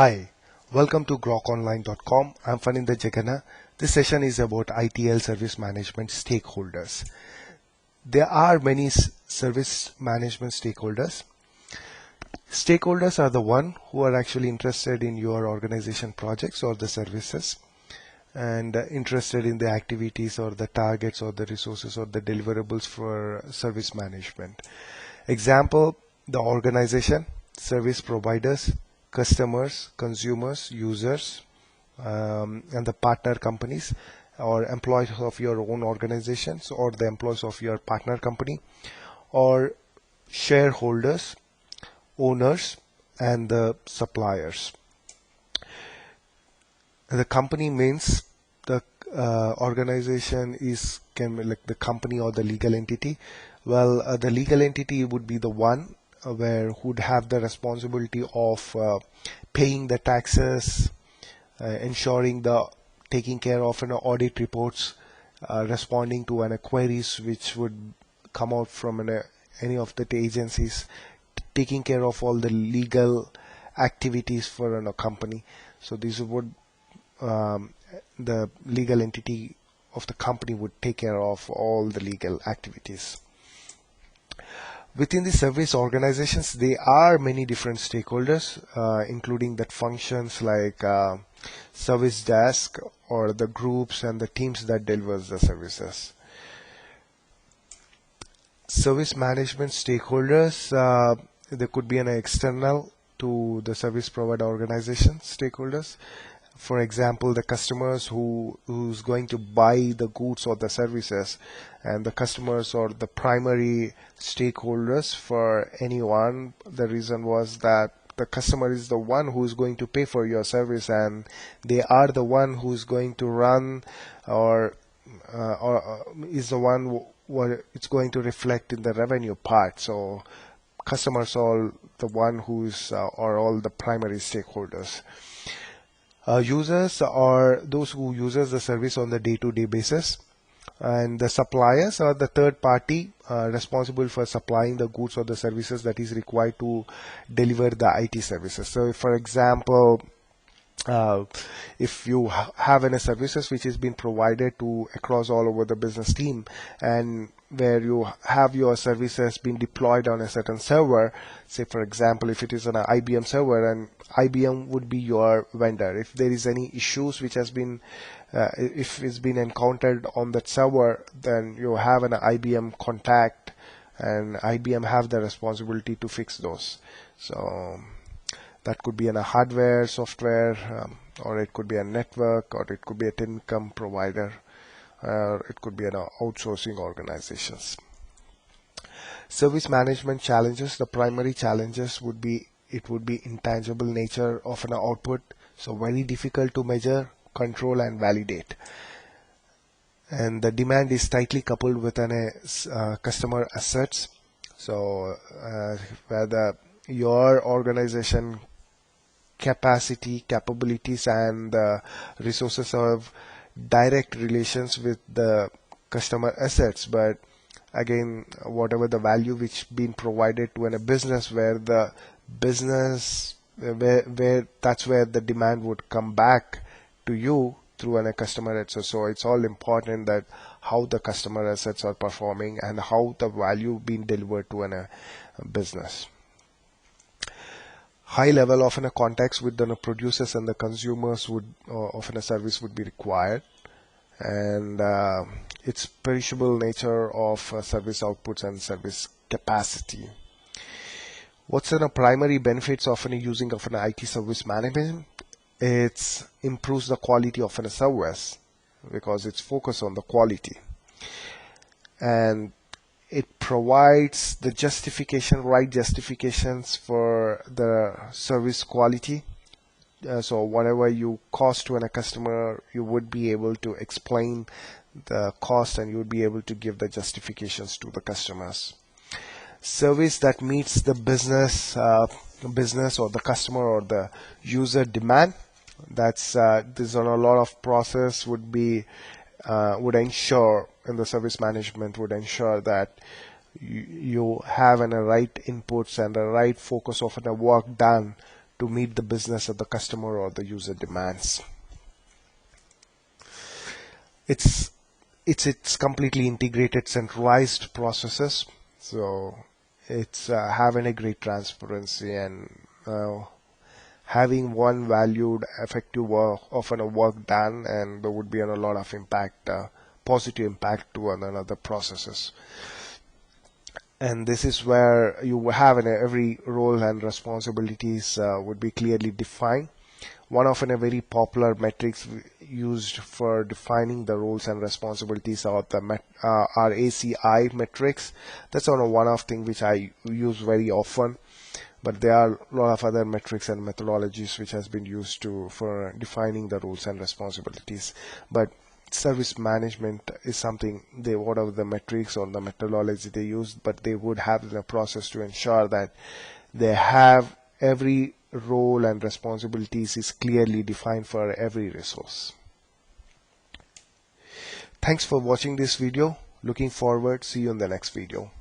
Hi, welcome to grokonline.com. I'm Faninda Jagana. This session is about ITIL service management stakeholders. There are many service management stakeholders. Stakeholders are the one who are actually interested in your organization projects or the services and interested in the activities or the targets or the resources or the deliverables for service management. Example, the organization, service providers, customers, consumers, users, and the partner companies or employees of your own organizations or the employees of your partner company, or shareholders, owners, and the suppliers. The company means the organization can be like the company or the legal entity. Well, the legal entity would be the one where would have the responsibility of paying the taxes, ensuring the taking care of audit reports, responding to queries which would come out from any of the agencies, taking care of all the legal activities for a company. So these would the legal entity of the company would take care of all the legal activities. Within the service organizations, there are many different stakeholders, including that functions like service desk or the groups and the teams that delivers the services. Service management stakeholders, there could be an external to the service provider organization stakeholders. For example, the customers who's going to buy the goods or the services, and the customers or the primary stakeholders for anyone. The reason was that the customer is the one who's going to pay for your service, and they are the one who's going to run or is the one what it's going to reflect in the revenue part. So customers are the one who's are all the primary stakeholders. Users are those who uses the service on the day-to-day basis, and the suppliers are the third party responsible for supplying the goods or the services that is required to deliver the IT services. So for example, if you have any services which is being provided to across all over the business team, and where you have your services being deployed on a certain server, say for example if it is on an IBM server, and IBM would be your vendor. If there is any issues which has been if it's been encountered on that server, then you have an IBM contact, and IBM have the responsibility to fix those. So that could be in a hardware, software, or it could be a network, or it could be a telecom provider, it could be an outsourcing organizations. Service management challenges. The primary challenges would be intangible nature of an output, so very difficult to measure, control, and validate. And the demand is tightly coupled with customer assets. So whether your organization capacity, capabilities, and resources have direct relations with the customer assets, but again, whatever the value which been provided to a business, where the business where that's where the demand would come back to you through a customer assets. So it's all important that how the customer assets are performing and how the value being delivered to a business. High level of contacts with the producers and the consumers would of a service would be required, and its perishable nature of service outputs and service capacity. What's the primary benefits of using of an IT service management? It improves the quality of a service because it's focused on the quality, and it provides the right justifications for the service quality. So whatever you cost to a customer, you would be able to explain the cost, and you would be able to give the justifications to the customers. Service that meets the business or the customer or the user demand. That's there's a lot of process would ensure in the service management would ensure that you have the right inputs and the right focus of the work done to meet the business or the customer or the user demands. It's completely integrated, centralized processes. So it's having a great transparency and having one valued, effective work, often a work done, and there would be a lot of impact, positive impact to another processes. And this is where you have every role and responsibilities would be clearly defined. One of a very popular metrics used for defining the roles and responsibilities are the are ACI metrics. That's one of things which I use very often. But there are a lot of other metrics and methodologies which has been used for defining the roles and responsibilities. But service management is something whatever the metrics or the methodology they use, but they would have the process to ensure that they have every role and responsibilities is clearly defined for every resource. Thanks for watching this video. Looking forward. See you in the next video.